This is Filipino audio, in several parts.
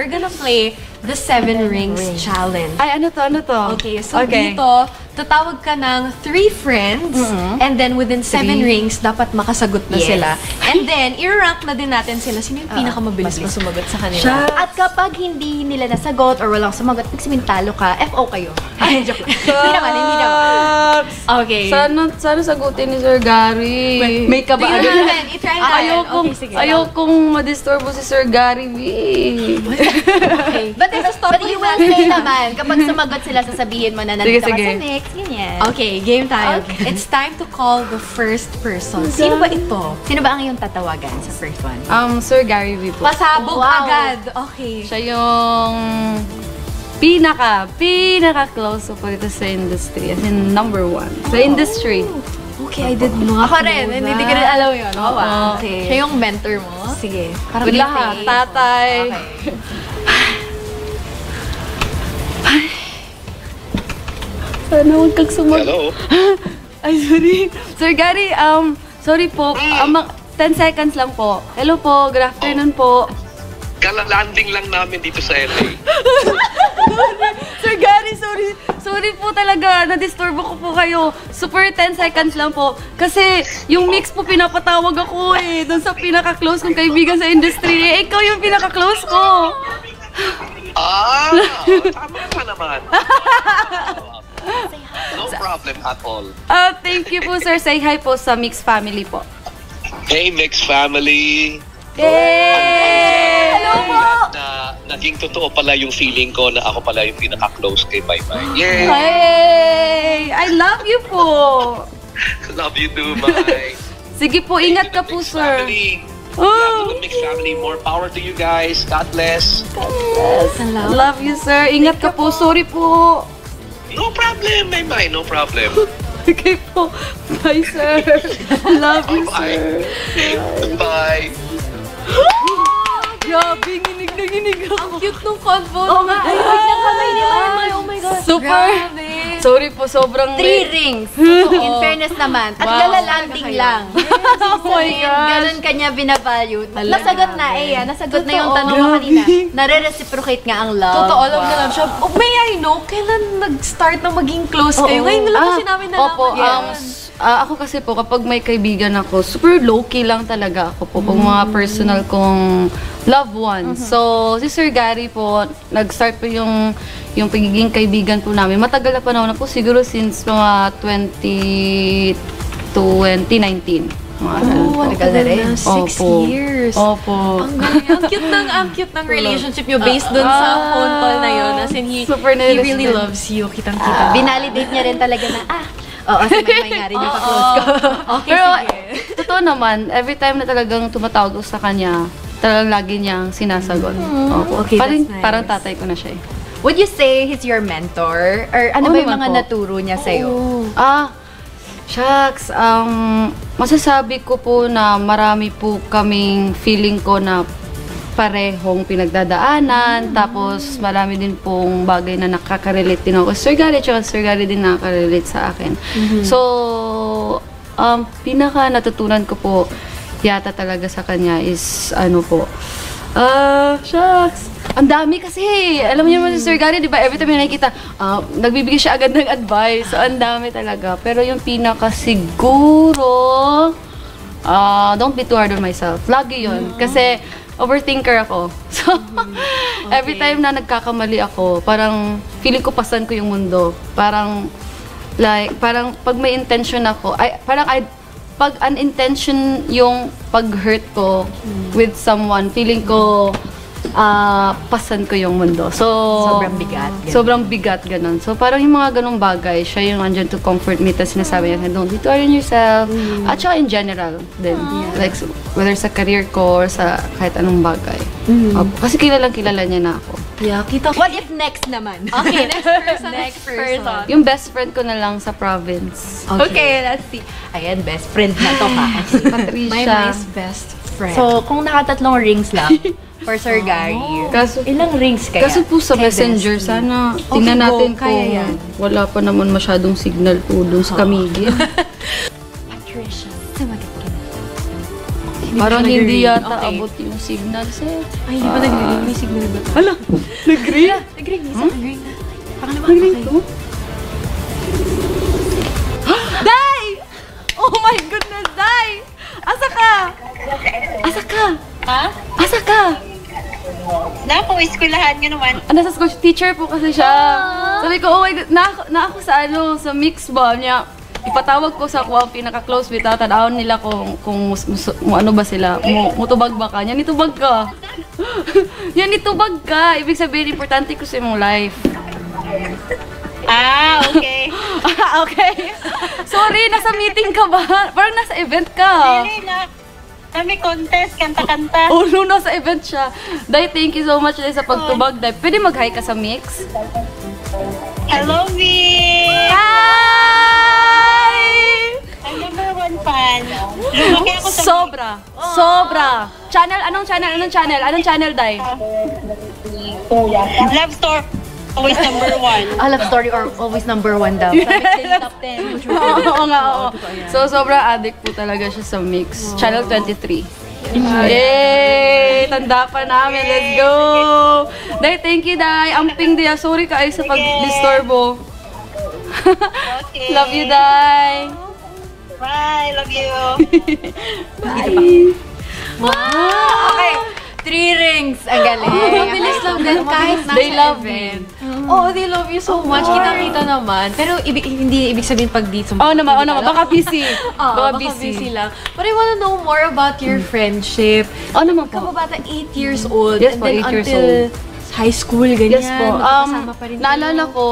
we're gonna play the 7 Rings Challenge. Ay, ano to? Okay, so dito, tatawag ka ng 3 friends, and then within 7 rings, dapat makasagot na sila. And then, i-rank na din natin sila. Sino yung pinakamabilis na sumagot sa kanila? At kapag hindi nila nasagot or walang sumagot, pag talo ka, FO kayo. Ay, joke lang. Hindi naman. Okay. Sana sagutin ni Sir Gary. May ka ba? I-try natin. Ayokong madisturbo si Sir Gary. Okay. But you will say naman, kapag sumagot sila, sasabihin mo na nandito ka sa next, ganyan. Okay, game time. Okay. It's time to call the first person. Sino ba ito? Sino ba ang iyong tatawagan sa first one? Sir Gary V po. Pasabog agad. Okay. Siya yung pinaka-close po dito sa industry. As in, number 1. Sa industry. Okay, I did not Ako rin, hindi ko rin alam yun. Okay. Siya yung mentor mo? Sige. Good lahat. Tatay. Sana huwag kang sumagot. Hello? Ay, sorry. Sir Gary, sorry po. 10 seconds lang po. Hello po, good afternoon po. Kala-landing lang namin dito sa LA. Sir Gary, sorry. Sorry po talaga. Na-disturbo ko po kayo. Super 10 seconds lang po. Kasi yung mix po pinapatawag ako doon sa pinaka-close kong kaibigan sa industry. Ikaw yung pinaka-close ko. Tama ka naman. No problem at all. Thank you po, sir. Say hi po sa Mix family po. Hey, Mix family! Yay! Hello po! Naging totoo pala yung feeling ko na ako pala yung pinaka-close kay Bye Bye. Yay! Hey! I love you po! Love you too, bye! Sige po, ingat ka po, sir. To the Mix family, more power to you guys. God bless. Love you, sir. Ingat ka po. Sorry po. No problem, Bye Bye. No problem. Okay po. Bye, sir. Love you, sir. Bye. Grabe, nginig na nginig ako. Ang cute nung convo. Oh my God. ng kamay ni Mama. Oh my God. Super. Sorry po, sobrang... 3 rings. In fairness naman. At galalanding lang. Oh my gosh. Ganun kanya binavalue. Nasagot na nasagot na yung tanong mo kanina. Nare-reciprocate nga ang love. Totoo, alam na lang siya. Oh, may I know, kailan nag-start na maging close kayo? Ngayon na lang kasi namin nalaman. Opo, ako kasi po, kapag may kaibigan ako, super low-key lang talaga ako po. Pag mga personal kong loved ones. So, si Sir Gary po, nag-start po yung pagiging kaibigan po namin. Matagal na panahon na po, siguro since mga 2019. Matagal na rin. 6 years. Opo. Ang cute ng relationship nyo based dun sa phone call na yun. As in, he really loves you. Kitang-kita. Binalidate niya rin talaga na, si May nga rin yung ka-close ko. Okay, Pero, sige. totoo naman, every time na talagang tumatawag ko sa kanya, talagang lagi niyang sinasagot. Opo. Okay, parang, that's nice. Parang tatay ko na siya eh. Would you say he's your mentor? Or ano ba yung mga naturo niya sa'yo? Shucks, masasabi ko po na marami po kaming feeling ko na parehong pinagdadaanan, tapos marami din pong bagay na nakaka-relate din ako. Sir Gary, tsaka Sir Gary din nakaka-relate sa akin. So, pinaka natutunan ko po yata talaga sa kanya is, shucks. Ang dami kasi, alam niyo naman si Sir Gary, di ba, every time yung nakikita, nagbibigay siya agad ng advice. So, ang dami talaga. Pero yung pinaka siguro, don't be too hard on myself. Lagi yun. Kasi, overthinker ako. So, every time na nagkakamali ako, parang feeling ko pasan ko yung mundo. Parang pag may intention ako, pag unintention yung pag-hurt ko with someone, feeling ko pasan ko yung mundo. So, sobrang bigat. Sobrang bigat, ganun. So, parang yung mga ganung bagay, siya yung andyan to comfort me, tapos sinasabi niya, don't be too hard on yourself. At saka in general din. Like, whether sa career ko or sa kahit anong bagay. Kasi kilala niya na ako. Yeah, kita ko. What if next naman? Okay, next person. Yung best friend ko na lang sa province. Okay, let's see. Ayan, best friend na to ha. Patricia. My best friend. So, kung nakatatlong rings lang for Sir Gary, ilang rings kaya? Kasi po sa messenger, sana tingnan natin kaya yan. Wala pa naman masyadong signal po doon sa Camiglia. Patricia, sumagot ka na. Parang siya hindi nag-ring. yata Okay. abot yung signal, sir. Ay, hindi pa nag-ring. May signal ba? Hala, nag-ring? Nag-ring. Isa nag-ring na. Pangalawa. Nag-ring Okay. to? Day! Oh my goodness, Day! Asa ka? Asa ka? Ha? Asa ka? Naku, eskwelahan nga naman. Nasa school, teacher po kasi siya. Sabi ko, oh my God, na ako sa sa mix ba niya. Ipatawag ko sa kuha, pinaka-close with tatadaan nila kung ano ba sila, mutubag ba ka? Yan, itubag ka. Yan, itubag ka. Ibig sabihin, importante ko sa mong life. Ah, okay. Okay. Sorry, nasa meeting ka ba? Parang nasa event ka. Really na. Kami contest, kanta-kanta. Oh no, nasa event siya. Day, thank you so much Day, sa pagtubag. Day, pwede mag-hi ka sa mix? Hello, V! Hi! I'm number 1 fan. Lumaki ako sa Sobra. Sobra. Channel, anong channel? Anong channel? Anong channel, Day? Love Story. Always number 1. Love story or always number 1 daw. Sabi ko top 10. Oo nga, oo. So, sobrang addict po talaga siya sa mix. Channel 23. Yay! Tanda pa namin. Let's go! Day, thank you, Day. Amping Day. Sorry ka ay sa pag-disturbo. Okay. Love you, Day. Bye. Love you. Okay. 3 rings. Ang galing. Mabilis lang din kahit nasa They love event. Oo, they love you so much. Kita-kita naman. Pero hindi ibig sabihin pag dito. Oh naman. Baka busy. Baka busy lang. But I wanna know more about your friendship. Oh naman po. Kababata, 8 years old. Yes and po, then 8 years until high school, ganyan. Yes po. Magkakasama pa rin Naalala kayo. ko,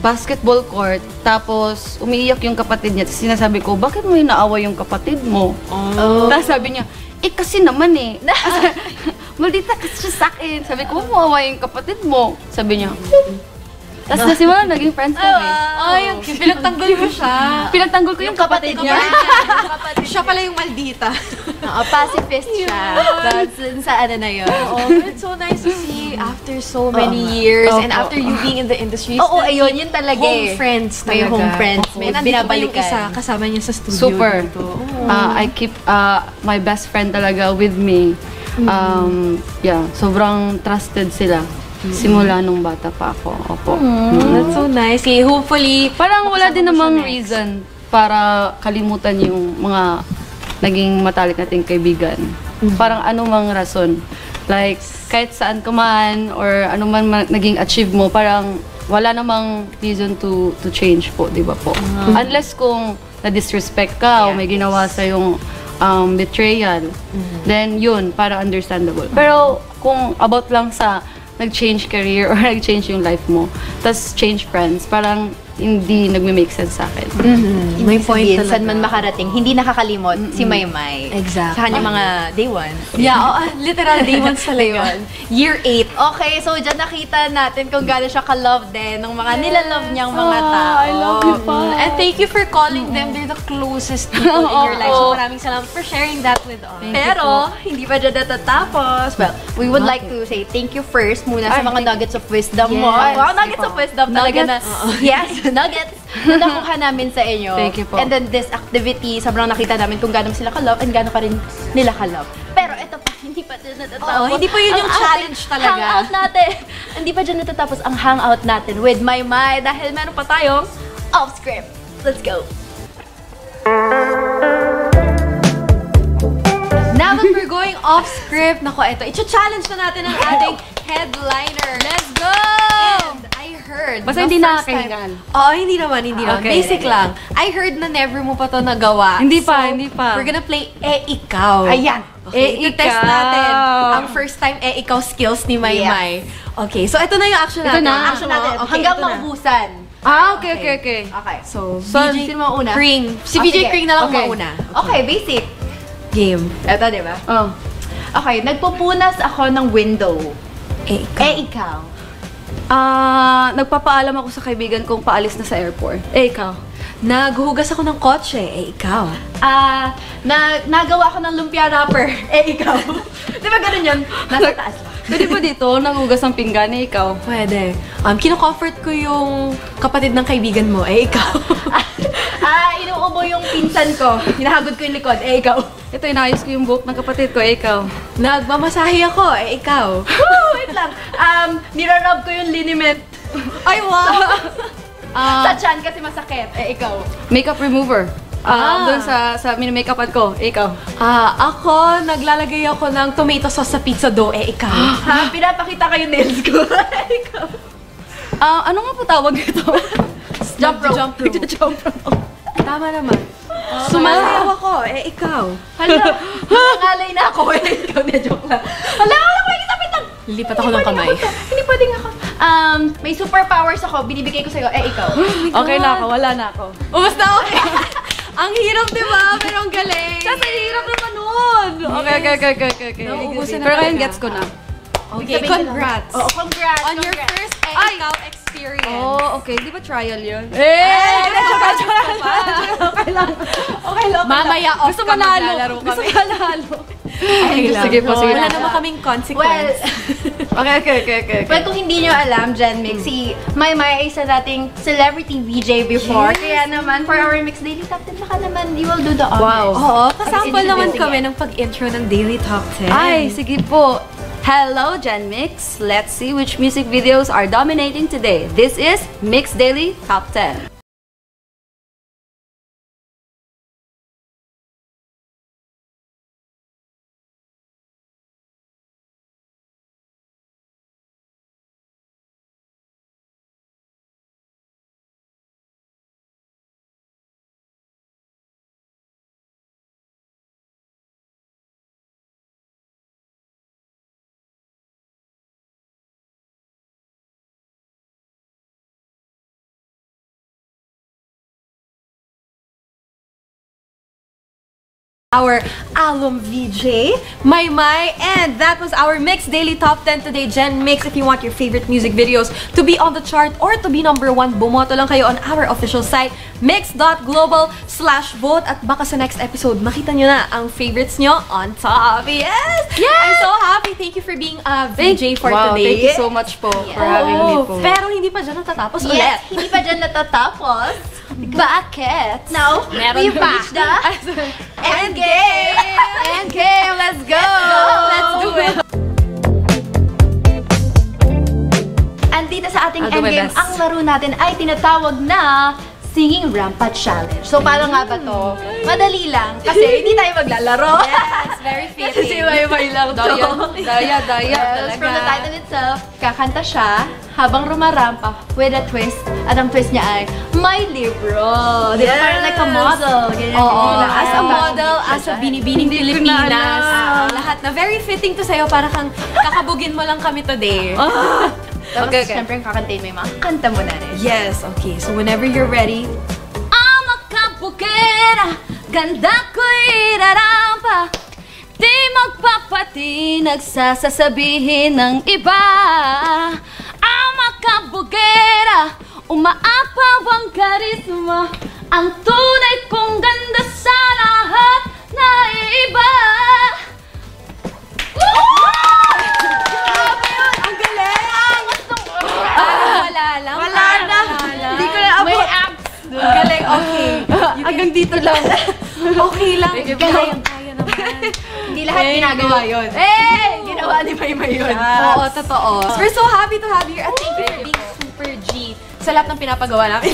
basketball court, tapos umiiyak yung kapatid niya. Tapos sinasabi ko, bakit mo inaaway yung kapatid mo? Tapos sabi niya, kasi naman eh. Maldita kasi siya sa akin. Sabi ko, huwag mo aaway yung kapatid mo. Sabi niya, tapos nasimula, naging friends kami. Ay, pinagtanggol mo siya. Pinagtanggol ko yung kapatid niya. Siya pala yung maldita. Pacifist siya. Dun sa ano na yun. Oh, but it's so nice to see after so many years and after you being in the industry. Oo, still ayun, yun talaga home eh. friends May talaga. home friends, may And nandito pa yung binabalikan. isa, kasama niya sa studio. Super. Dito. I keep my best friend talaga with me. Yeah, sobrang trusted sila. Simula nung bata pa ako. Opo. That's so nice. Okay, hopefully, Parang wala din makasama mo siya namang next. reason para kalimutan yung mga naging matalik nating kaibigan. Parang anumang rason. Like, kahit saan ka man or anuman naging achieve mo, parang wala namang reason to change po, di ba po? Unless kung na-disrespect ka o may ginawa sa yung betrayal, then yun, para understandable. Pero kung about lang sa nag-change career or nag-change yung life mo, tas change friends, parang hindi nagme-make sense sa akin. May point Sabihin, talaga. saan man makarating, hindi nakakalimot si Maymay. Exactly. Sa kanya mga day one. Yeah, literal day ones talaga yun. Year 8. Okay, so dyan nakita natin kung gaano siya ka-love din ng mga nilalove niyang mga tao. I love you pa. And thank you for calling them. They're the closest people in your life. So maraming salamat for sharing that with us. Pero, hindi pa dyan natatapos. Well, we would like to say thank you first muna sa mga nuggets of wisdom mo. Yes. Wow, nuggets of wisdom talaga na. Yes, nuggets na nakuha namin sa inyo. Thank you po. And then this activity, sobrang nakita namin kung gaano sila ka-love and gaano ka rin nila ka-love. Pero ito pa, hindi pa dyan natatapos. Oo, hindi pa yun yung Ang challenge ating talaga. Hangout natin. Hindi pa dyan natatapos ang hangout natin with Maymay dahil meron pa tayong off-script. Let's go. Now that we're going off script, nako, eto, i-challenge na natin ang ating headliner. Let's go! And I heard, Basta hindi nakakahingan. Oo, hindi naman. Okay. Basic lang. I heard na never mo pa to nagawa. Hindi pa. We're gonna play Ikaw. Ayan. Okay, test Ikaw. natin ang first time Ikaw skills ni Maymay. Okay, so ito na yung action Ito natin. na. Action natin. Okay, Hanggang ito na. maubusan. Okay. Okay. So, So, VJ sino mauna? Kring. Si Ah, VJ sige. Kring na lang Okay. mauna. Okay, basic. Game. Ito, di ba? Oh. Okay, nagpupunas ako ng window. Ikaw. Ikaw. Nagpapaalam ako sa kaibigan kong paalis na sa airport. Ikaw. Naghuhugas ako ng kotse. Ikaw. Nagawa ako ng lumpia wrapper. Ikaw. Di ba ganun yun? Nasa taas lang. Pwede ba dito, naghugas ng pinggan, ikaw? Pwede. Kino-comfort ko yung kapatid ng kaibigan mo. Ikaw. Inuubo yung pinsan ko. Hinahagod ko yung likod. Ikaw. Ito, inayos ko yung buhok ng kapatid ko. Ikaw. Nagmamasahe ako, ikaw. Wait lang. Nirarub ko yung liniment. Ay, wow! Sa chan kasi masakit. Ikaw. Makeup remover. Doon sa mini-makeupan ko. Ikaw. Ako, naglalagay ako ng tomato sauce sa pizza dough, ikaw. Pinapakita ko yung nails ko. Ikaw. Ano nga po tawag ito? Jump rope. Jump rope. Jump rope. Tama naman. Sumasayaw ako, ikaw. Hala, nangalay na ako. Ikaw na joke lang. Hala, makikita pitang. Lipat ako ng kamay. Hindi pwedeng ako. May superpowers ako, binibigay ko sa'yo. Ikaw. Okay na ako, wala na ako. Basta okay. Ang hirap, di ba? Pero ang galing. Kasi hirap naman nun! Okay. Nauubusan na Pero ngayon talaga. gets ko na. Okay, congrats. Oo, congrats. On your congrats. first ikaw experience. Oh, okay. Di ba trial yun? Okay lang. Mamaya off Gusto ka manalo. maglalaro Gusto kami. manalo. Okay lang. Sige po, sige Wala na. naman kaming consequence. Okay. Well, kung hindi nyo alam, Gen Mix, si Maymay ay isa dating celebrity VJ before. Kaya naman, for our Mix Daily Top 10, baka naman, you will do the honors. Wow. Oo, kasample naman Sige. kami ng pag-intro ng Daily Top 10. Ay, sige po. Hello, Gen Mix. Let's see which music videos are dominating today. This is Mix Daily Top 10. Our alum VJ, Maymay, and that was our Mix Daily Top 10 today. Gen Mix, if you want your favorite music videos to be on the chart or to be #1, bumoto lang kayo on our official site, mix.global/vote. At baka sa next episode, makita nyo na ang favorites nyo on top. Yes! I'm so happy. Thank you for being a VJ for Wow, today. thank you so much po for having me po. Pero hindi pa dyan natatapos Yes, ulit. hindi pa dyan natatapos. Bakit? Now, Meron we've pa. reached the end game! End game! Let's go! Let's do it! Andito sa ating I'll do end my game, best. ang laro natin ay tinatawag na Singing Rampant Challenge. So, paano nga ba to? Madali lang, kasi hindi tayo maglalaro. Yes, very Kasi si fitting. Maymay lang to. Daya Yes, from the title itself, kakanta siya habang rumarampa with a twist. At ang twist niya ay, may libro. Di ba? Parang like a model. Ganyan, Oo, ganyan. as a model, as a binibining Hindi ko Pilipinas, na alam. lahat na very fitting to sa'yo, para kang kakabugin mo lang kami today. Tapos, Okay. syempre, yung kakantayin mo yung mga kanta mo na rin. Yes, okay. So whenever you're ready, Ama kabukera, ganda ko'y rarampa. Di magpapati, nagsasasabihin ng iba. Ama kabukera, umaapaw ang karisma. Ang tunay kong ganda sa lahat na iba. ang galing! Wala lang. Wala na. Hindi ko na abot. May abs. Ang galing, okay. Hanggang dito lang. Okay lang. Galing. Kaya naman. Hindi lahat ginagawa yun. Eh! Ginawa ni Maymay yun. Oo, totoo. We're so happy to have you here. At thank you for being super G sa lahat ng pinapagawa namin.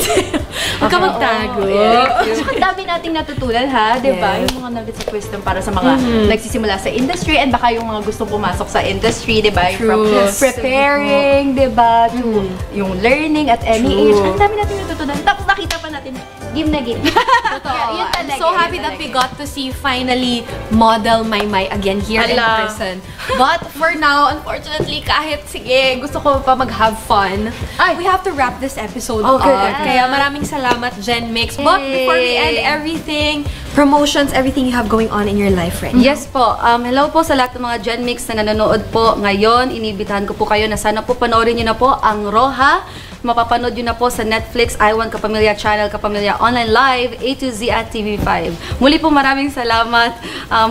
Huwag ka magtago. So, ang dami nating natutunan ha, di ba? Yes. Yung mga nuggets of wisdom para sa mga nagsisimula sa industry and baka yung mga gustong pumasok sa industry, di ba? From True. preparing, di ba? To yung learning at any age. True. Ang dami nating natutunan. Tapos nakita pa natin, game na game. Totoo. Yun I'm talaga, so yun happy that we talaga. got to see finally model Maymay again here in Ala. person. But for now, unfortunately, kahit sige, gusto ko pa mag-have fun, we have to wrap this episode Okay. up. Kaya maraming salamat, Gen Mix. But before we end everything, promotions, everything you have going on in your life right now. Yes po. Hello po sa lahat ng mga Gen Mix na nanonood po ngayon. Inibitahan ko po kayo na sana po panoorin nyo na po ang Roja. Mapapanood nyo na po sa Netflix, I1 Kapamilya Channel, Kapamilya Online Live, A to Z at TV5. Muli po maraming salamat,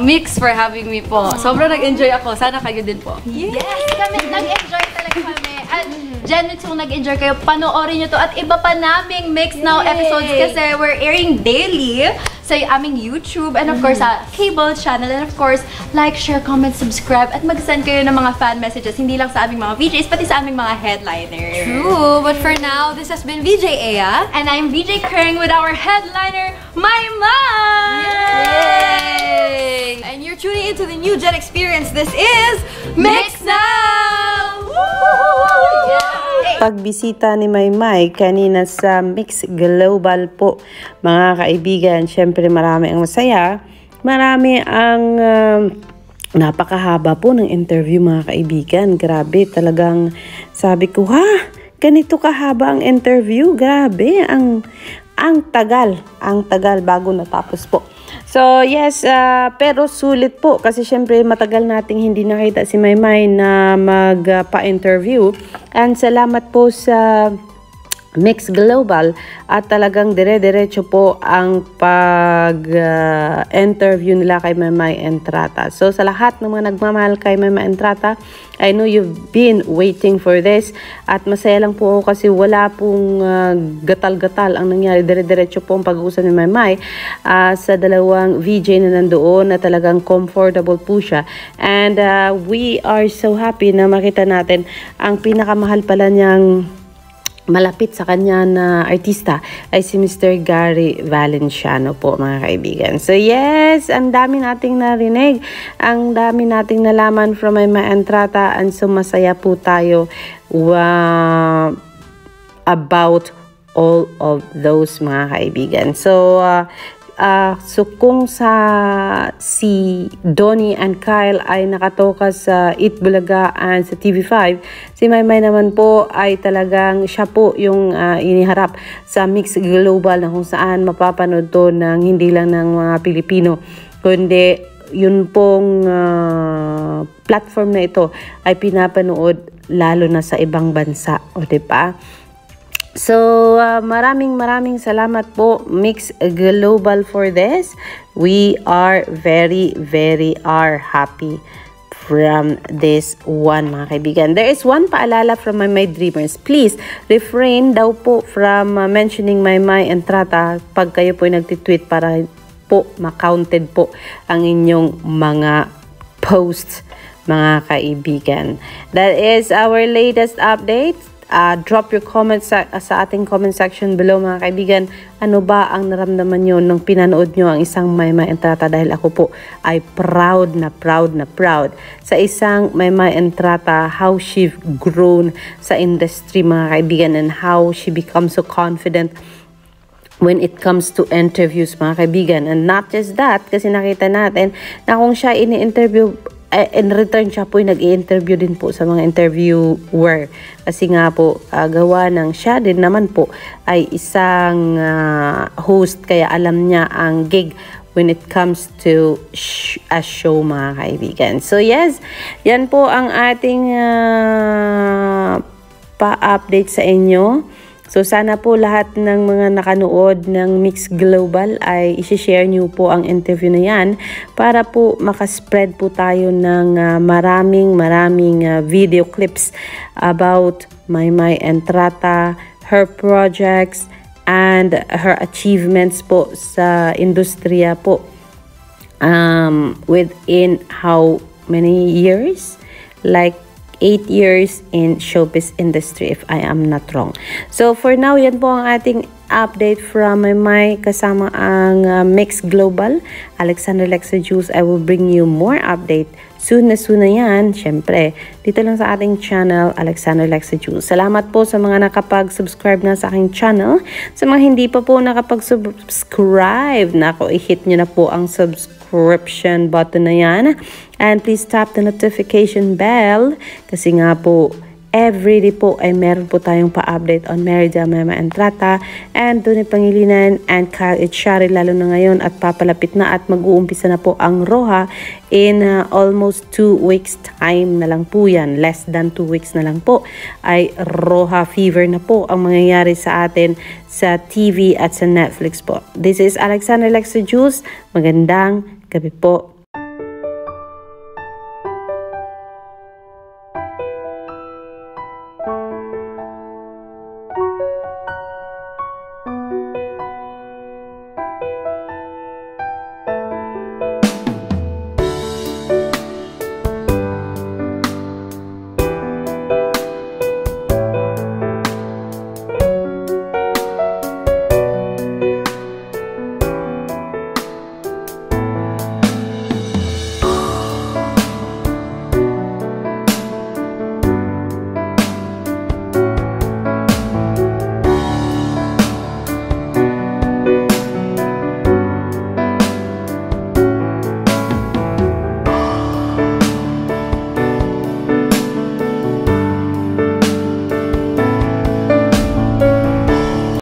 Mix, for having me po. Sobrang nag-enjoy ako. Sana kayo din po. Yes, kami nag-enjoy talaga kami. At Gen Mix, kung nag-enjoy kayo, panoorin nyo to. At iba pa naming Mix Now episodes kasi we're airing daily. sa aming YouTube, and of course, sa cable channel. And of course, like, share, comment, subscribe, at mag-send kayo ng mga fan messages, hindi lang sa aming mga VJs, pati sa aming mga headliners. True, but for now, this has been VJ Ea. And I'm VJ Kring with our headliner, Maymay! Yay! And you're tuning into the new Gen Experience. This is Mix Now! Yay! Pagbisita ni Maymay kanina sa Mix Global po, mga kaibigan, syempre marami ang masaya. Marami ang napakahaba po ng interview, mga kaibigan. Grabe, talagang sabi ko, ganito kahaba ang interview. Grabe, ang tagal bago natapos po. So yes, pero sulit po kasi syempre matagal nating hindi nakita si Maymay na magpa-interview. And salamat po sa Mix Global at talagang dire-diretso po ang pag-interview nila kay Maymay Entrata. So sa lahat ng mga nagmamahal kay Maymay Entrata, I know you've been waiting for this at masaya lang po ako kasi wala pong gatal-gatal ang nangyari. Dire-diretso po ang pag-uusap ni Maymay sa dalawang VJ na nandoon na talagang comfortable po siya. And we are so happy na makita natin ang pinakamahal pala niyang malapit sa kanya na artista ay si Mr. Gary Valenciano po, mga kaibigan. So yes, ang dami nating narinig, ang dami nating nalaman from Maymay Entrata, and so masaya po tayo about all of those, mga kaibigan. So kung si Donnie and Kyle ay nakatoka sa Eat Bulaga and sa TV5, si Maymay naman po ay talagang siya po yung iniharap sa Mix Global na kung saan mapapanood to ng hindi lang ng mga Pilipino, kundi yun pong platform na ito ay pinapanood lalo na sa ibang bansa, o diba? So, maraming salamat po, Mix Global, for this. We are very happy from this one, mga kaibigan. There is one paalala from my dreamers. Please, refrain daw po from mentioning Maymay Entrata pag kayo po nagtitweet para po ma-counted po ang inyong mga posts, mga kaibigan. That is our latest update. Drop your comments sa ating comment section below, mga kaibigan. Ano ba ang naramdaman nyo nung pinanood nyo ang isang Maymay Entrata? Dahil ako po ay proud sa isang Maymay Entrata, how she grown sa industry, mga kaibigan, and how she becomes so confident when it comes to interviews, mga kaibigan. And not just that, kasi nakita natin na kung siya ini-interview, in return siya po nag-i-interview din po sa mga interviewer. Kasi nga po, gawa ng siya din naman po ay isang host, kaya alam niya ang gig when it comes to a show, mga kaibigan. So yes, yan po ang ating pa-update sa inyo. So sana po lahat ng mga nakanood ng Mix Global ay i-share niyo po ang interview na yan para po makaspread po tayo ng maraming video clips about Maymay Entrata, her projects, and her achievements po sa industriya po within how many years? Like 8 years in showbiz industry, if I am not wrong. So for now, yan po ang ating update from Maymay kasama ang Mix Global. Alexander Lexa Juice, I will bring you more update soon na yan. Syempre, dito lang sa ating channel, Alexander Lexa Juice. Salamat po sa mga nakapag-subscribe na sa aking channel. Sa mga hindi pa po nakapag-subscribe, i-hit nyo na po ang subscription button na yan. And please tap the notification bell kasi nga po everyday po ay meron po tayong pa-update on Merida, Maymay Entrata, and Donnie Pangilinan and Kyle Echari, lalo na ngayon at papalapit na at mag-uumpisa na po ang Roja in almost 2 weeks time na lang po yan. Less than 2 weeks na lang po ay Roja fever na po ang mangyayari sa atin sa TV at sa Netflix po. This is Alexander Lexa Juice. Magandang gabi po.